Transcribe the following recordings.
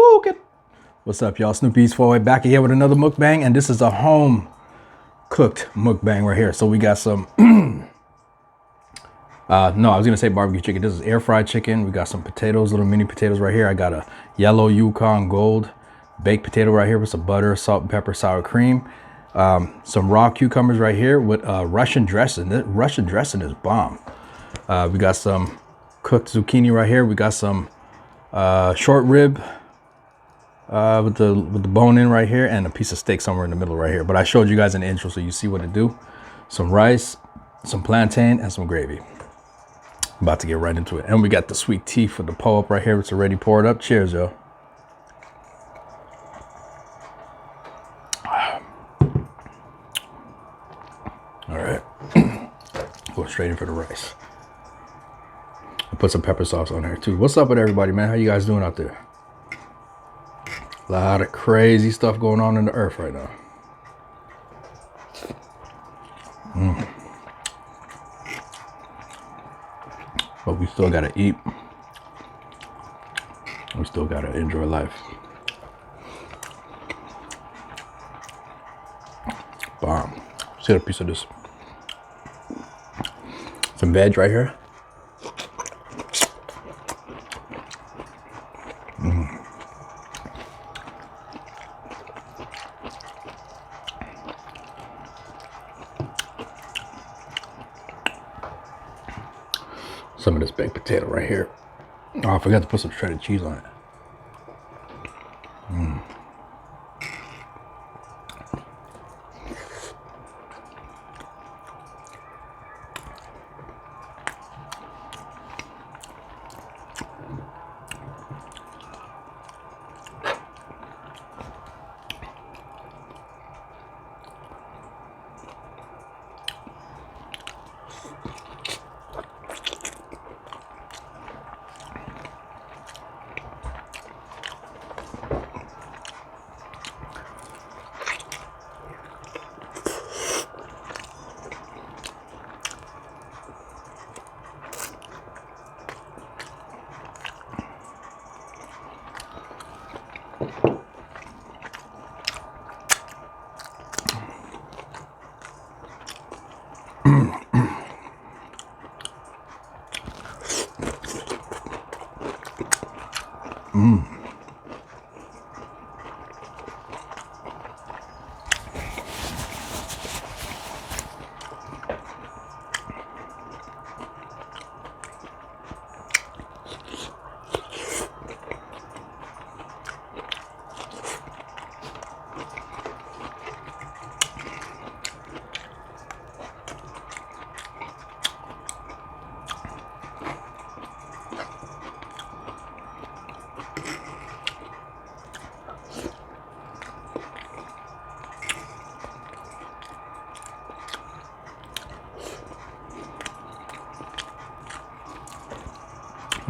Woo, what's up, y'all? Snoopy Eats 4 back here with another mukbang, and this is a home cooked mukbang right here. So we got some no, I was gonna say barbecue chicken. This is air fried chicken. We got some potatoes, little mini potatoes right here. I got a yellow Yukon Gold baked potato right here with some butter, salt and pepper, sour cream. Some raw cucumbers right here with Russian dressing. This Russian dressing is bomb. We got some cooked zucchini right here. We got some short rib with the bone in right here, and a piece of steak somewhere in the middle right here. But I showed you guys in the intro, so you see what to do. Some rice, some plantain, and some gravy. I'm about to get right into it. And we got the sweet tea for the pull-up right here. It's already poured up. Cheers, yo. All right. Go straight in for the rice. I put some pepper sauce on there too. What's up with everybody, man? How you guys doing out there? A lot of crazy stuff going on in the earth right now. But we still gotta eat. We still gotta enjoy life. Bomb. Let's get a piece of this. Some veg right here. Some of this baked potato right here. Oh, I forgot to put some shredded cheese on it.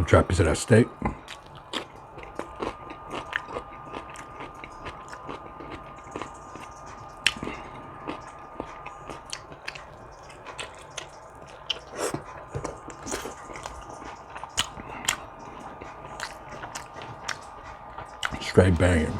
Try a piece of that steak. Straight banging.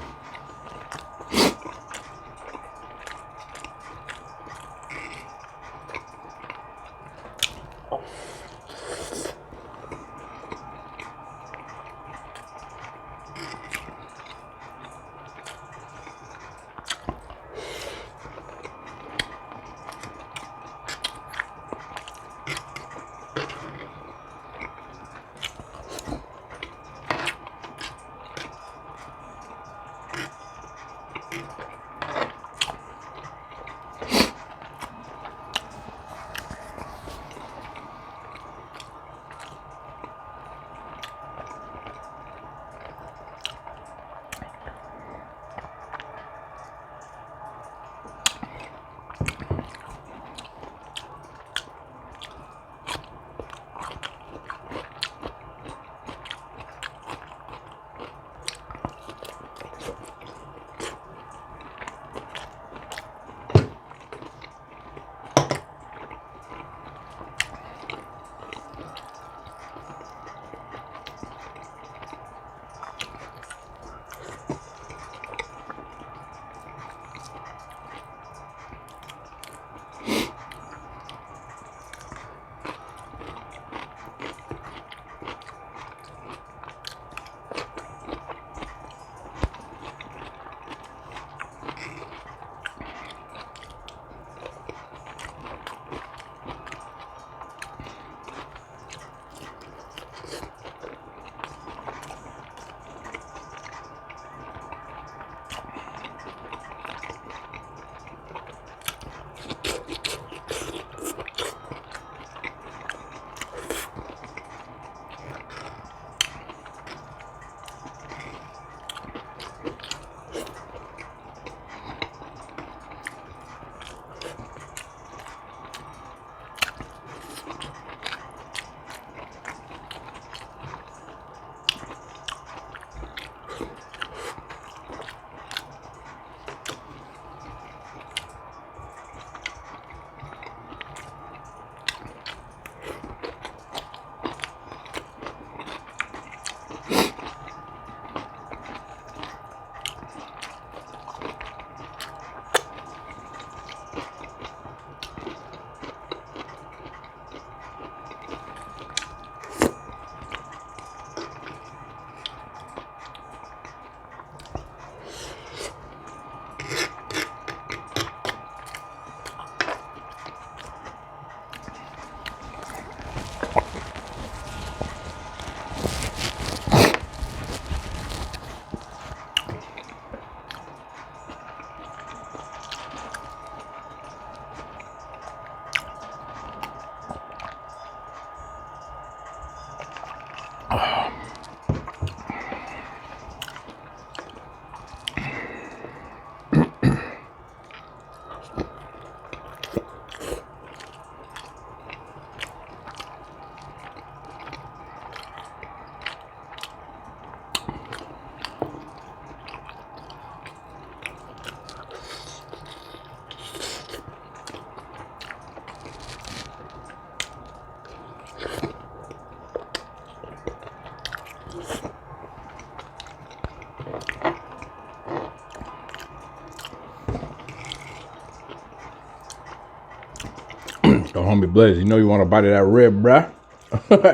So homie Blaze, you know you want a bite of that rib, bruh?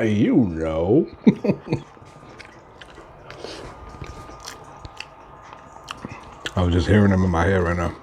You know. I was just hearing them in my head right now.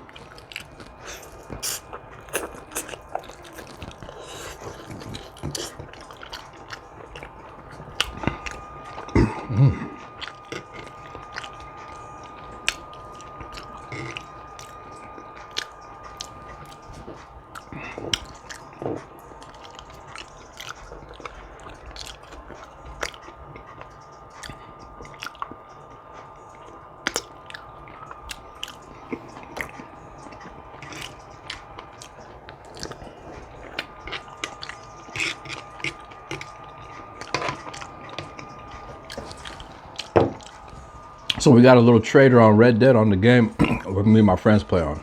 So we got a little trader on Red Dead on the game with me and my friends play on.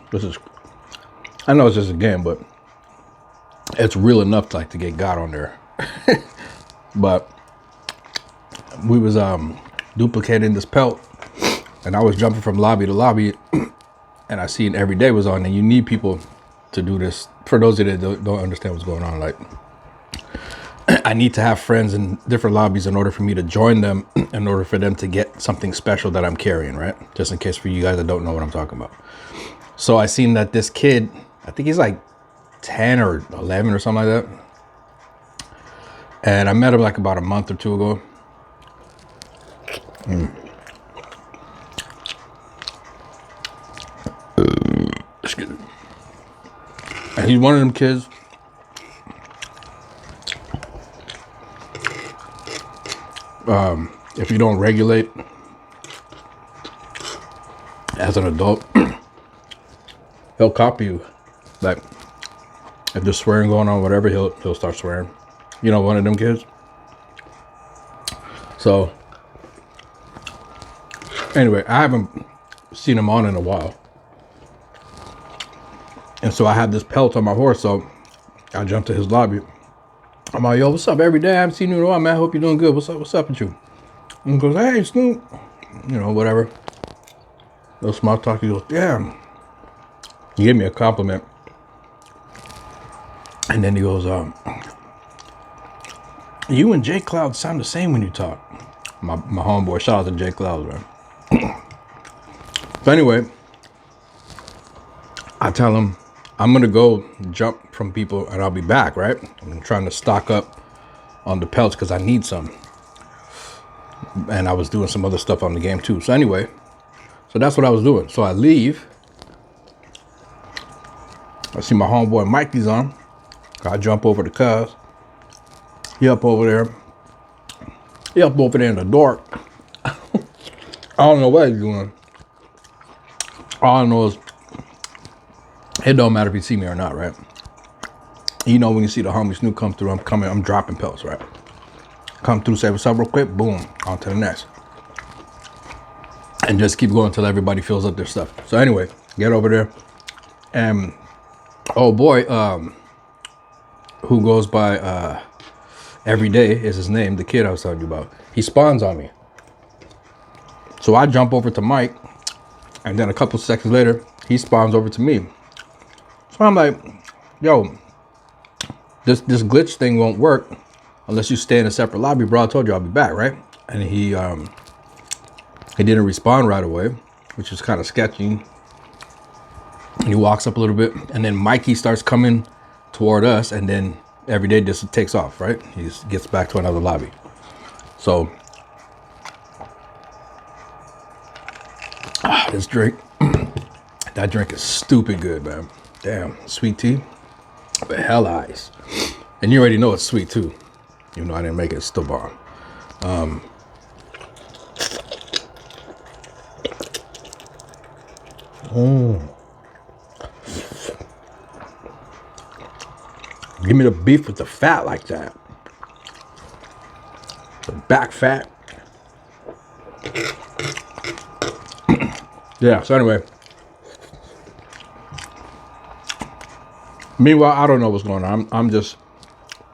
I know it's just a game, but it's real enough to, like, to get God on there. But we was duplicating this pelt, and I was jumping from lobby to lobby, and I seen every day was on, and you need people to do this. For those of you that don't understand what's going on, like, I need to have friends in different lobbies in order for me to join them, in order for them to get something special that I'm carrying, right? Just in case for you guys that don't know what I'm talking about. So I seen that this kid, I think he's like 10 or 11 or something like that. And I met him like about a month or two ago. Excuse me. And he's one of them kids. If you don't regulate as an adult, he'll copy you. Like, if there's swearing going on, whatever, he'll start swearing. You know, one of them kids. So anyway, I haven't seen him on in a while, and so I had this pelt on my horse, so I jumped to his lobby. I'm like, yo, what's up? Every day I haven't seen you in a while, man. I hope you're doing good. What's up with you? And he goes, hey, Snoop. You know, whatever. Little small talk. He goes, yeah. He gave me a compliment. And then he goes, you and Jay Cloud sound the same when you talk. My homeboy, shout out to Jay Cloud, man. So anyway, I tell him, I'm gonna go jump from people and I'll be back, right? I'm trying to stock up on the pelts because I need some. And I was doing some other stuff on the game too. So anyway, so that's what I was doing. So I leave. I see my homeboy Mikey's on. I jump over to Cuz. He up over there. He up over there in the dark. I don't know what he's doing. All I know is it don't matter if you see me or not, right? You know, when you see the homie Snoop come through, I'm dropping pelts, right? Come through, say what's up real quick, boom, on to the next. And just keep going until everybody fills up their stuff. So anyway, get over there. And oh boy, who goes by every day is his name, the kid I was telling you about. He spawns on me. So I jump over to Mike, and then a couple seconds later, he spawns over to me. So I'm like, yo, this glitch thing won't work unless you stay in a separate lobby, bro. I told you I'll be back, right? And he didn't respond right away, which was kind of sketchy. And he walks up a little bit, and then Mikey starts coming toward us, and then every day just takes off, right? He just gets back to another lobby. So this drink, that drink is stupid good, man. Damn, sweet tea, but hell ice. And you already know it's sweet too. You know I didn't make it, it's still bomb. Give me the beef with the fat like that. The back fat. Yeah, so anyway. Meanwhile, I don't know what's going on. I'm just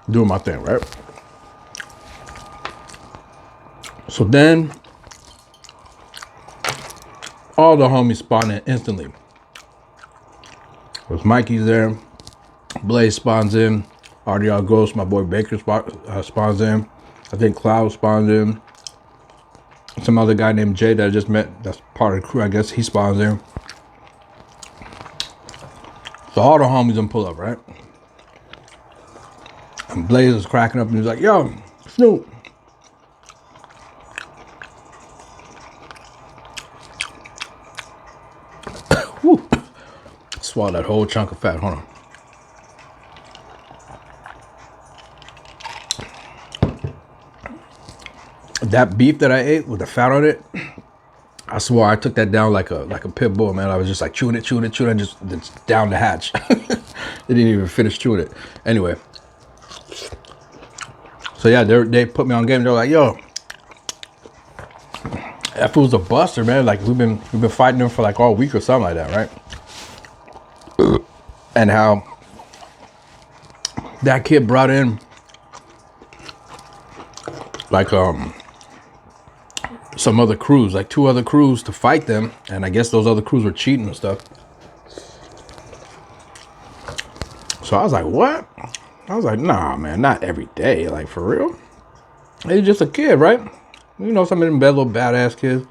doing my thing, right? So then, all the homies spawn in instantly. There's Mikey's there. Blaze spawns in. RDR Ghost, my boy Baker spawns in. I think Cloud spawns in. Some other guy named Jay that I just met, that's part of the crew, I guess, he spawns in. So all the homies in pull up, right? And Blaze is cracking up and he's like, yo, Snoop. Whew. Swallow that whole chunk of fat, hold on. That beef that I ate with the fat on it, I swore I took that down like a pit bull, man. I was just like chewing it, and just down the hatch. They didn't even finish chewing it. Anyway. So yeah, they put me on game. They're like, yo, that fool's a buster, man. Like we've been fighting him for like all week or something like that, right? And how that kid brought in like some other crews, like 2 other crews to fight them, and I guess those other crews were cheating and stuff. So I was like, what? I was like, nah, man, not every day, like for real. He's just a kid, right? You know, some of them bad little badass kids.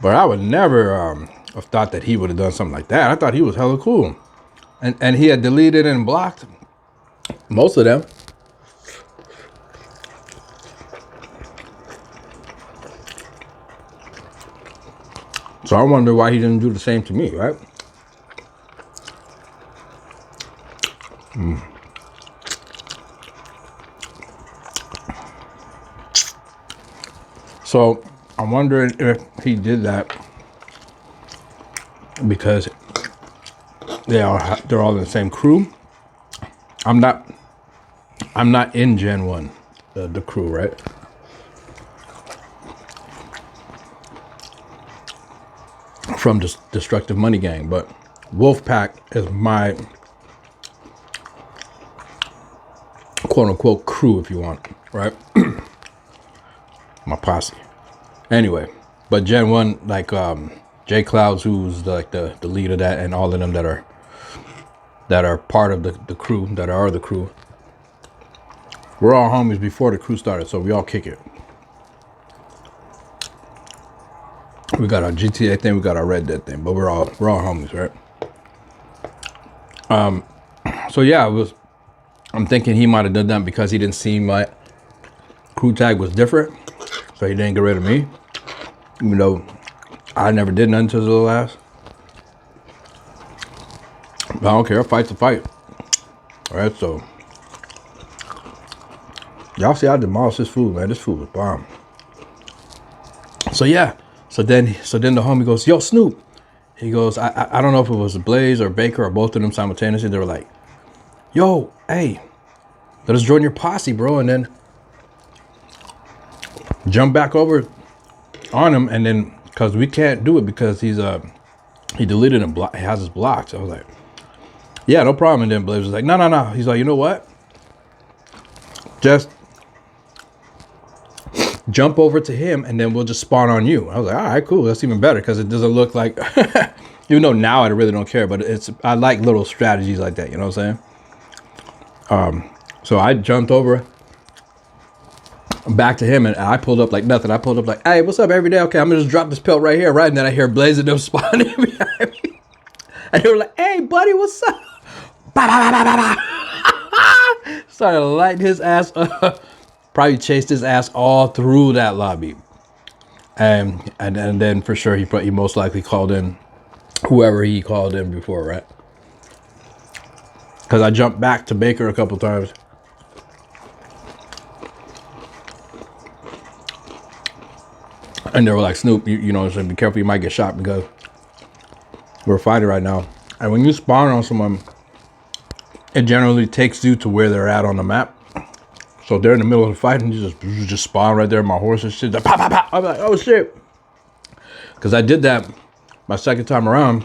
But I would never have thought that he would have done something like that. I thought he was hella cool. And he had deleted and blocked most of them. So I wonder why he didn't do the same to me, right? So I'm wondering if he did that because they're all in the same crew. I'm not in Gen 1, the crew, right? From Destructive Money Gang, but Wolfpack is my quote unquote crew, if you want, right? My posse. Anyway, but Gen 1, like J Clouds, who's like the lead of that, and all of them that are part of the crew, that are the crew. We're all homies before the crew started, so we all kick it. We got our GTA thing, we got our Red Dead thing, but we're all homies, right? So yeah, I'm thinking he might have done that because he didn't see my crew tag was different, so he didn't get rid of me, even though I never did nothing to the last. But I don't care, a fight's a fight. All right, so y'all see I demolished this food, man. This food was bomb. So yeah. So then the homie goes, yo, Snoop. He goes, I don't know if it was Blaze or Baker or both of them simultaneously. They were like, yo, hey, let us join your posse, bro. And then jump back over on him. And then, because we can't do it because he deleted and he has his blocked. So I was like, yeah, no problem. And then Blaze was like, no. He's like, you know what? Just jump over to him and then we'll just spawn on you. I was like, all right, cool. That's even better because it doesn't look like, even though now I really don't care, but I like little strategies like that. You know what I'm saying? So I jumped over back to him and I pulled up like nothing. I pulled up like, hey, what's up every day? Okay, I'm gonna just drop this pelt right here, right? And then I hear Blaze and them spawning behind me. And they were like, hey, buddy, what's up? Started lighting his ass up. Probably chased his ass all through that lobby. And then for sure he most likely called in whoever he called in before, right? Because I jumped back to Baker a couple times. And they were like, Snoop, you know, so be careful, you might get shot because we're fighting right now. And when you spawn on someone, it generally takes you to where they're at on the map. So they're in the middle of the fight and you just spawn right there. My horse and shit, like, pop, pop, pop. I'm like, oh shit. Because I did that my second time around.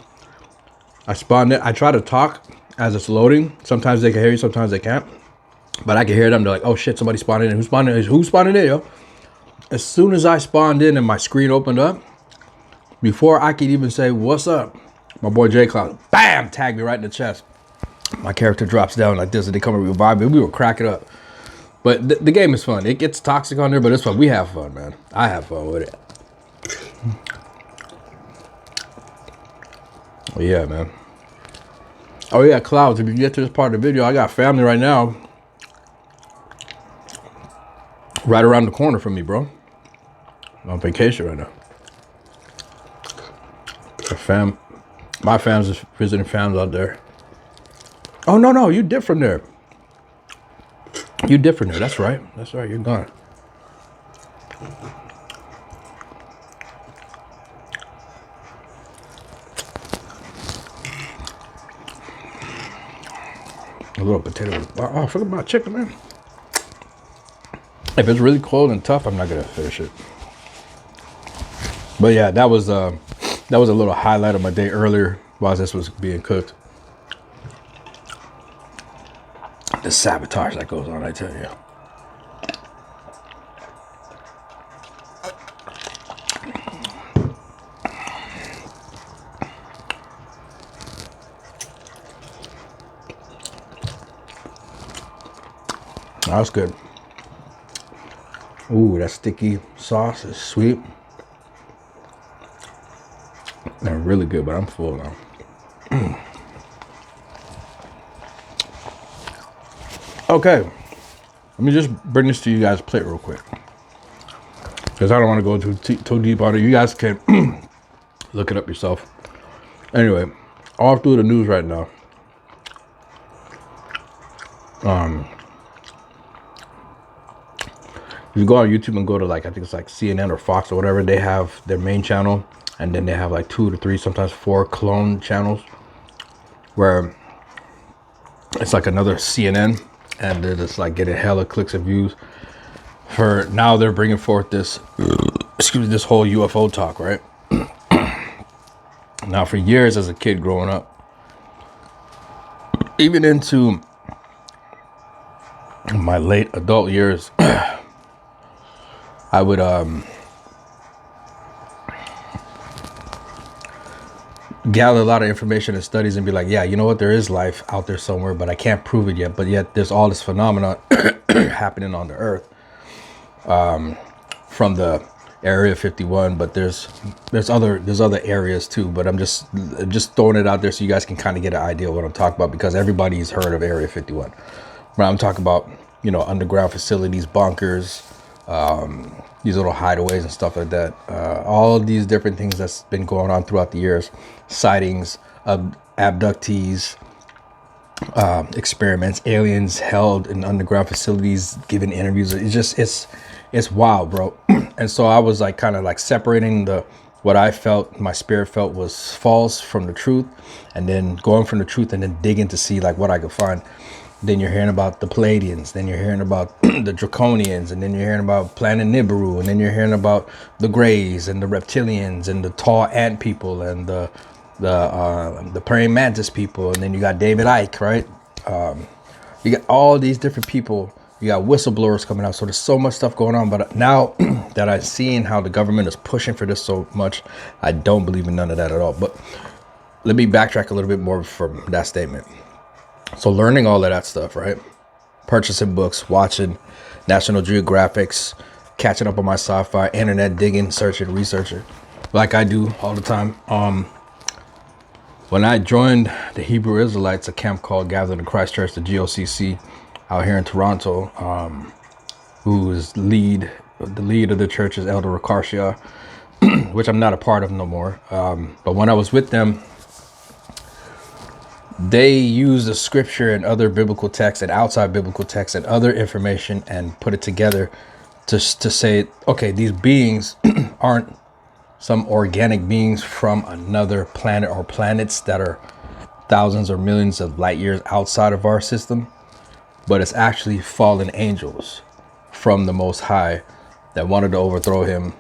I spawned it. I try to talk as it's loading. Sometimes they can hear you, sometimes they can't. But I can hear them. They're like, oh shit, somebody spawned in. Who spawned in? Who spawned in, yo? As soon as I spawned in and my screen opened up, before I could even say, what's up? My boy J Cloud, bam, tagged me right in the chest. My character drops down like this and they come and revive me. We were cracking up. But the game is fun. It gets toxic on there, but it's fun. We have fun, man. I have fun with it. Oh, yeah, man. Oh, yeah, Clouds. If you get to this part of the video, I got family right now. Right around the corner from me, bro. I'm on vacation right now. My fam's is visiting fams out there. Oh, no, you dip from there. You dip from there. That's right. That's right. You're gone. A little potato. Oh, I forgot about chicken, man. If it's really cold and tough, I'm not gonna finish it. But yeah, that was a little highlight of my day earlier while this was being cooked. The sabotage that goes on, I tell you. That's good. Ooh, that sticky sauce is sweet. And really good, but I'm full now. Okay, let me just bring this to you guys' plate real quick. Because I don't want to go too deep on it. You guys can look it up yourself. Anyway, all through the news right now. If you go on YouTube and go to like, I think it's like CNN or Fox or whatever, they have their main channel. And then they have like 2 to 3, sometimes 4 clone channels. Where it's like another CNN. And they're just like getting hella clicks and views. For now they're bringing forth this, this whole UFO talk, right? Now for years as a kid growing up, even into my late adult years, I would gather a lot of information and studies and be like, yeah, you know what, there is life out there somewhere, but I can't prove it yet. But yet there's all this phenomenon happening on the earth from the Area 51, but there's other areas too. But I'm just throwing it out there so you guys can kind of get an idea of what I'm talking about, because everybody's heard of Area 51. When I'm talking about, you know, underground facilities, bunkers, these little hideaways and stuff like that. All of these different things that's been going on throughout the years. Sightings of abductees, experiments, aliens held in underground facilities, giving interviews. It's wild, bro. And so I was like kind of like separating what I felt, my spirit felt was false from the truth, and then going from the truth and then digging to see like what I could find. Then you're hearing about the Palladians, then you're hearing about the Draconians, and then you're hearing about Planet Nibiru, and then you're hearing about the Greys and the Reptilians and the tall ant people and the praying mantis people, and then you got David Icke, right? You got all these different people. You got whistleblowers coming out. So there's so much stuff going on. But now that I've seen how the government is pushing for this so much, I don't believe in none of that at all. But let me backtrack a little bit more from that statement. So learning all of that stuff, right? Purchasing books, watching National Geographics, catching up on my sci-fi, internet digging, searching, researching, like I do all the time. When I joined the Hebrew Israelites, a camp called Gathering in Christ Church, the GOCC, out here in Toronto, who is the lead of the church is Elder Rakarsha, which I'm not a part of no more. But when I was with them, they use the scripture and other biblical texts and outside biblical texts and other information and put it together to say, okay, these beings aren't some organic beings from another planet or planets that are thousands or millions of light years outside of our system, but it's actually fallen angels from the Most High that wanted to overthrow him,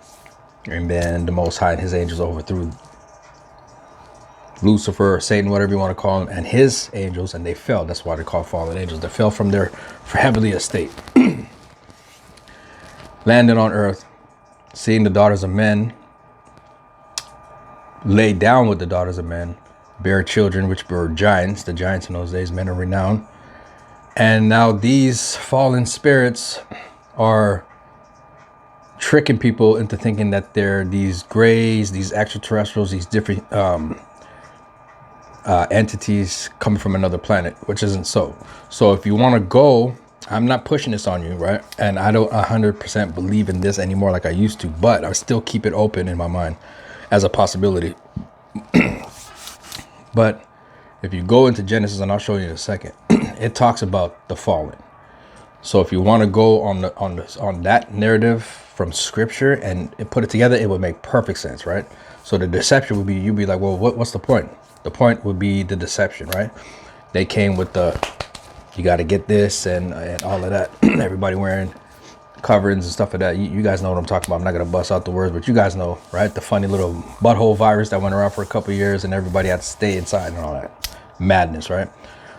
and then the Most High and his angels overthrew Lucifer or Satan, whatever you want to call him, and his angels, and they fell. That's why they're called fallen angels. They fell from their heavenly estate, landed on earth, seeing the daughters of men, lay down with the daughters of men, bear children, which were giants. The giants in those days, men of renown. And now these fallen spirits are tricking people into thinking that they're these grays, these extraterrestrials, these different entities coming from another planet, which isn't so. So if you want to go, I'm not pushing this on you, right? And I don't 100% believe in this anymore like I used to, but I still keep it open in my mind as a possibility. But if you go into Genesis, and I'll show you in a second, it talks about the fallen. So if you want to go on that narrative from scripture and put it together, it would make perfect sense, right? So the deception would be, you'd be like, well, what's the point? The point would be the deception, right? They came with you got to get this and all of that. Everybody wearing coverings and stuff like that. You guys know what I'm talking about. I'm not going to bust out the words, but you guys know, right? The funny little butthole virus that went around for a couple of years and everybody had to stay inside and all that madness, right?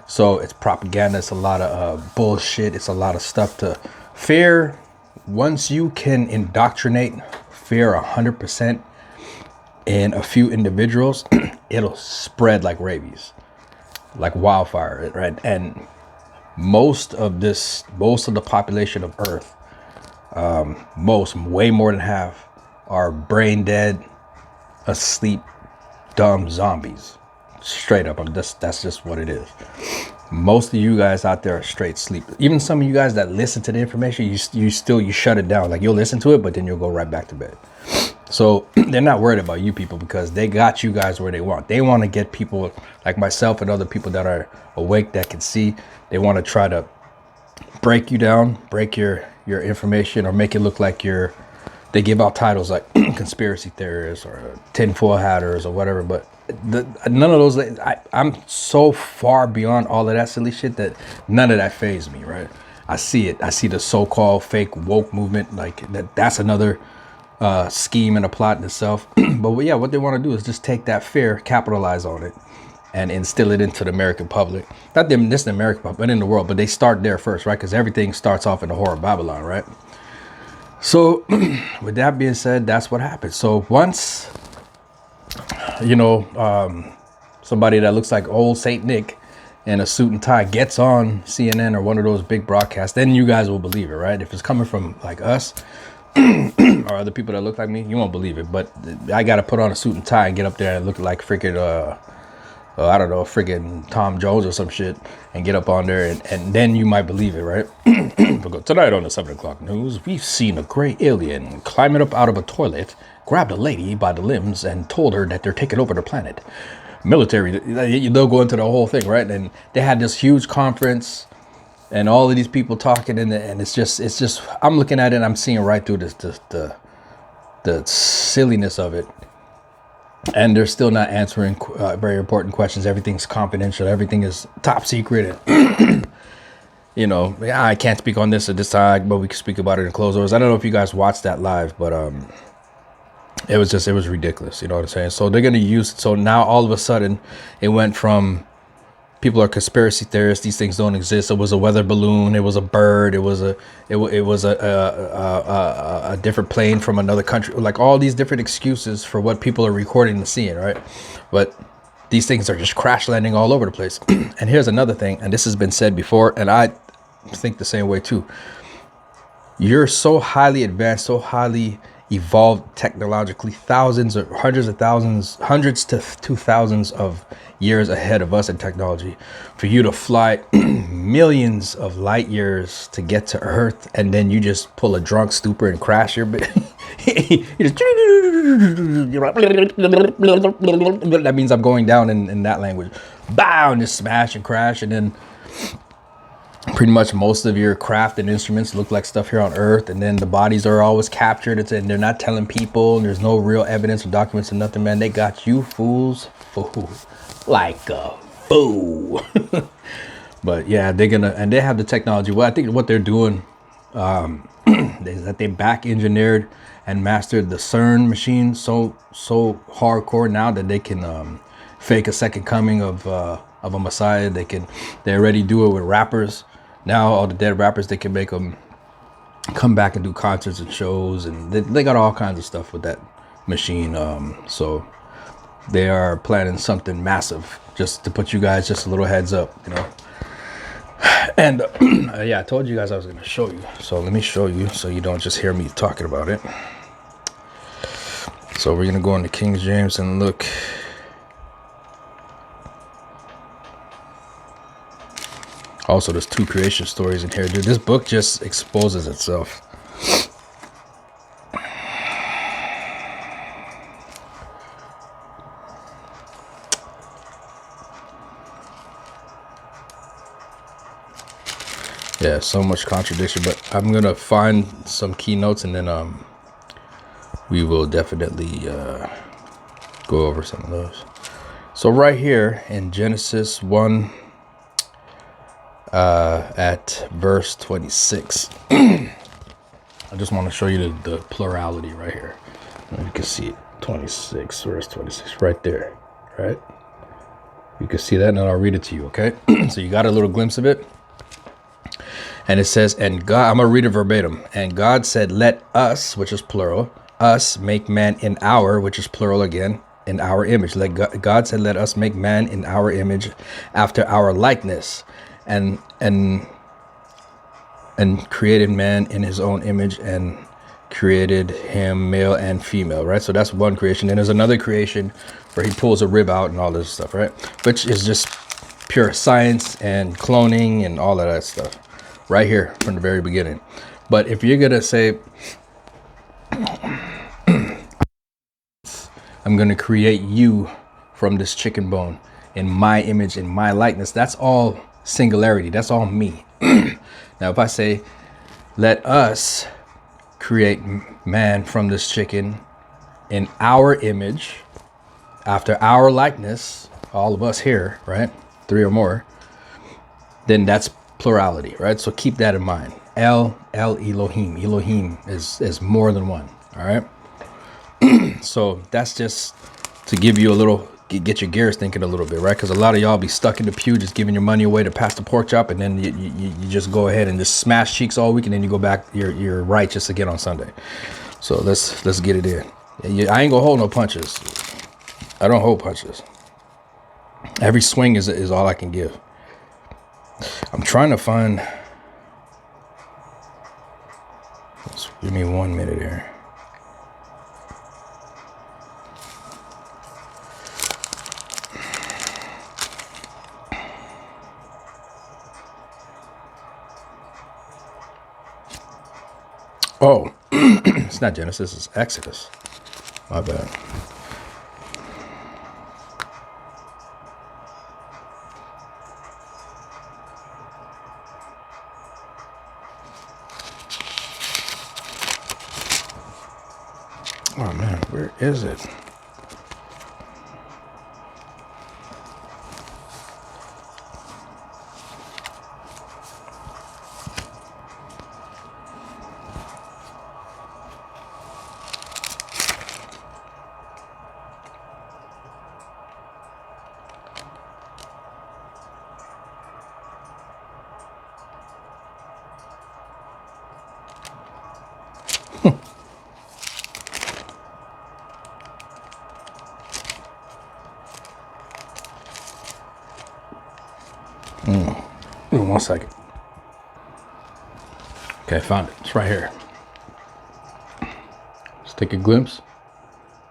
So it's propaganda. It's a lot of bullshit. It's a lot of stuff to fear. Once you can indoctrinate fear 100% in a few individuals, it'll spread like rabies, like wildfire, right? And most of the population of Earth, way more than half, are brain dead, asleep, dumb zombies. Straight up, that's just what it is. Most of you guys out there are straight sleep. Even some of you guys that listen to the information, you shut it down. Like, you'll listen to it, but then you'll go right back to bed. So they're not worried about you people, because they got you guys where they want. They want to get people like myself and other people that are awake, that can see. They want to try to break you down, break your information, or make it look like they give out titles like conspiracy theorists or tinfoil hatters or whatever. But none of those, I'm so far beyond all of that silly shit that none of that fazed me, right? I see it. I see the so-called fake woke movement, like that's another scheme and a plot in itself. But yeah, what they want to do is just take that fear, capitalize on it, and instill it into the American public. Not them, this the American public, but in the world. But they start there first, right? Because everything starts off in the Whore of Babylon, right? So with that being said, that's what happens. So once, somebody that looks like old Saint Nick in a suit and tie gets on CNN or one of those big broadcasts, then you guys will believe it, right? If it's coming from like us or other people that look like me, you won't believe it. But I got to put on a suit and tie and get up there and look like freaking, I don't know, freaking Tom Jones or some shit, and get up on there, and then you might believe it, right? Tonight on the 7 o'clock news, we've seen a gray alien climbing up out of a toilet, grabbed a lady by the limbs, and told her that they're taking over the planet. Military, they'll go into the whole thing, right? And they had this huge conference, and all of these people talking, and it's just, I'm looking at it, and I'm seeing right through the silliness of it. And they're still not answering very important questions. Everything's confidential. Everything is top secret. And, I can't speak on this at this time, but we can speak about it in closed doors. I don't know if you guys watched that live, but it was ridiculous. You know what I'm saying? So they're going to use, so now all of a sudden it went from people are conspiracy theorists, these things don't exist. It was a weather balloon. It was a bird. It was a different plane from another country. Like all these different excuses for what people are recording and seeing, right? But these things are just crash landing all over the place. And here's another thing, and this has been said before, and I think the same way too. You're so highly advanced, so highly evolved technologically, thousands or hundreds to thousands of years ahead of us in technology, for you to fly millions of light years to get to Earth, and then you just pull a drunk stupor and crash your that means I'm going down in that language. Bow, and just smash and crash, and then pretty much most of your craft and instruments look like stuff here on Earth, and then the bodies are always captured. And they're not telling people, and there's no real evidence or documents or nothing, man. They got you fools fooled like a fool. But yeah, they're gonna, and they have the technology. Well, I think what they're doing is that they back engineered and mastered the CERN machine so hardcore now that they can fake a second coming of a Messiah. They already do it with rappers. Now all the dead rappers, they can make them come back and do concerts and shows, and they got all kinds of stuff with that machine. So they are planning something massive, just to put you guys just a little heads up, you know. And yeah, I told you guys I was going to show you. So let me show you so you don't just hear me talking about it. So we're going to go into King James and look. Also, there's 2 creation stories in here. Dude, this book just exposes itself. Yeah, so much contradiction, but I'm gonna find some keynotes, and then we will definitely go over some of those. So right here in Genesis 1 at verse 26, I just want to show you the plurality right here. You can see it, 26, verse 26, right there, right? You can see that, and I'll read it to you, okay? So you got a little glimpse of it. And it says, and God, I'm going to read it verbatim. And God said, let us, which is plural, us make man in our, which is plural again, in our image. God said, let us make man in our image after our likeness. And created man in his own image and created him male and female, right? So that's one creation. Then there's another creation where he pulls a rib out and all this stuff, right? Which is just pure science and cloning and all of that stuff. Right here from the very beginning. But if you're gonna say, I'm gonna create you from this chicken bone in my image, in my likeness, that's all singularity. That's all me. Now, if I say, let us create man from this chicken in our image, after our likeness, all of us here, right? 3 or more, then that's plurality, right? So keep that in mind. El Elohim. Elohim is more than one. All right. So that's just to give you a little, get your gears thinking a little bit, right? Because a lot of y'all be stuck in the pew just giving your money away to Pastor Pork Chop, and then you just go ahead and just smash cheeks all week, and then you go back, you're righteous again on Sunday. So let's get it in. I ain't gonna hold no punches. I don't hold punches. Every swing is all I can give. I'm trying to find. Just give me 1 minute here. Oh, it's not Genesis, it's Exodus. My bad. Oh man, where is it? Give me 1 second. Okay, I found it. It's right here. Let's take a glimpse.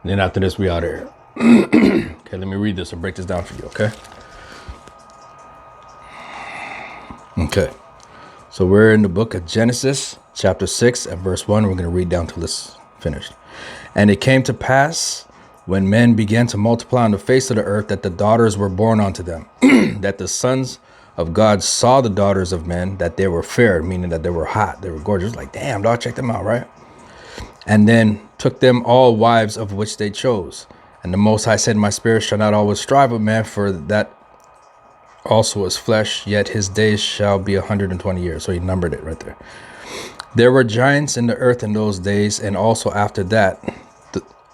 And then after this, we out here. Okay, let me read this and break this down for you, okay? Okay. So we're in the book of Genesis, chapter 6 and verse 1. We're going to read down till it's finished. And it came to pass when men began to multiply on the face of the earth that the daughters were born unto them, that the sons of God saw the daughters of men, that they were fair, meaning that they were hot, they were gorgeous. Like, damn, dog, check them out, right? And then took them all wives of which they chose. And the Most High said, my spirit shall not always strive with man, for that also is flesh, yet his days shall be 120 years. So he numbered it right there. There were giants in the earth in those days, and also after that,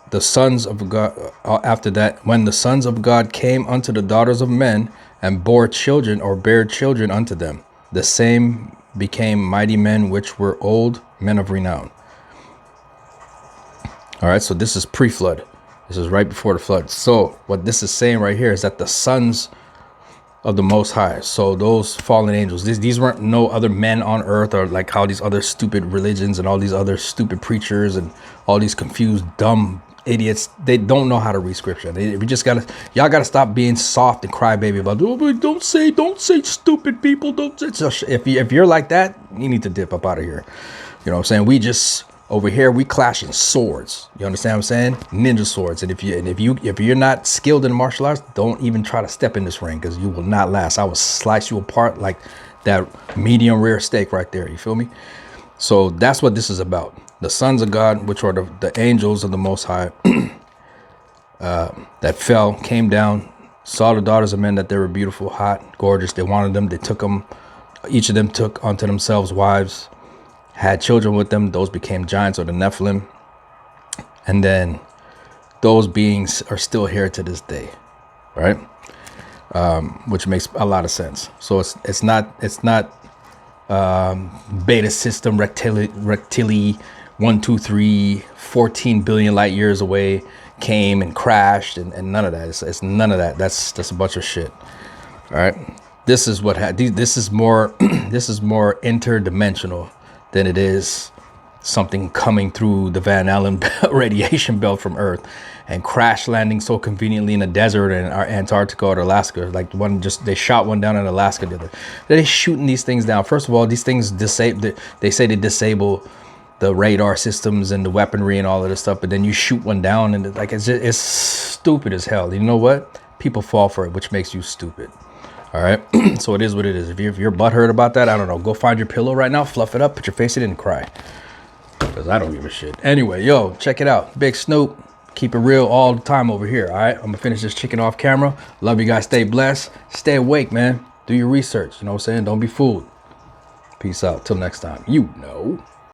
the sons of God, after that, when the sons of God came unto the daughters of men, and bore children, or bare children unto them, the same became mighty men, which were old men of renown. All right, so this is pre-flood. This is right before the flood. So what this is saying right here is that the sons of the Most High, so those fallen angels, these weren't no other men on earth, or like how these other stupid religions and all these other stupid preachers and all these confused dumb idiots, they don't know how to read scripture. We just gotta, y'all gotta stop being soft and crybaby about, oh, but don't say stupid people, don't say. If you're like that, you need to dip up out of here. You know what I'm saying? We just over here, we clashing swords. You understand what I'm saying? Ninja swords. And if you're not skilled in martial arts, don't even try to step in this ring, because you will not last. I will slice you apart like that medium rare steak right there. You feel me? So that's what this is about. The sons of God, which are the angels of the Most High, that fell, came down, saw the daughters of men, that they were beautiful, hot, gorgeous. They wanted them. They took them. Each of them took unto themselves wives, had children with them. Those became giants, or the Nephilim. And then those beings are still here to this day, right? Which makes a lot of sense. So it's not beta system reptili 1, 2, 3, 14 billion light years away came and crashed, and none of that. It's none of that. That's a bunch of shit. All right. This is what this is more this is more interdimensional than it is something coming through the Van Allen radiation belt from Earth and crash landing so conveniently in a desert in Antarctica or Alaska. Like they shot one down in Alaska. They're shooting these things down. First of all, these things they say they disable the radar systems and the weaponry and all of this stuff, but then you shoot one down and it's stupid as hell. You know what? People fall for it, which makes you stupid. All right. So it is what it is. If you're butthurt about that, I don't know, go find your pillow right now, fluff it up, put your face in it and cry, because I don't give a shit. Anyway, yo, check it out. Big Snoop. Keep it real all the time over here. All right. I'm gonna finish this chicken off camera. Love you guys. Stay blessed. Stay awake, man. Do your research. You know what I'm saying? Don't be fooled. Peace out. Till next time. You know.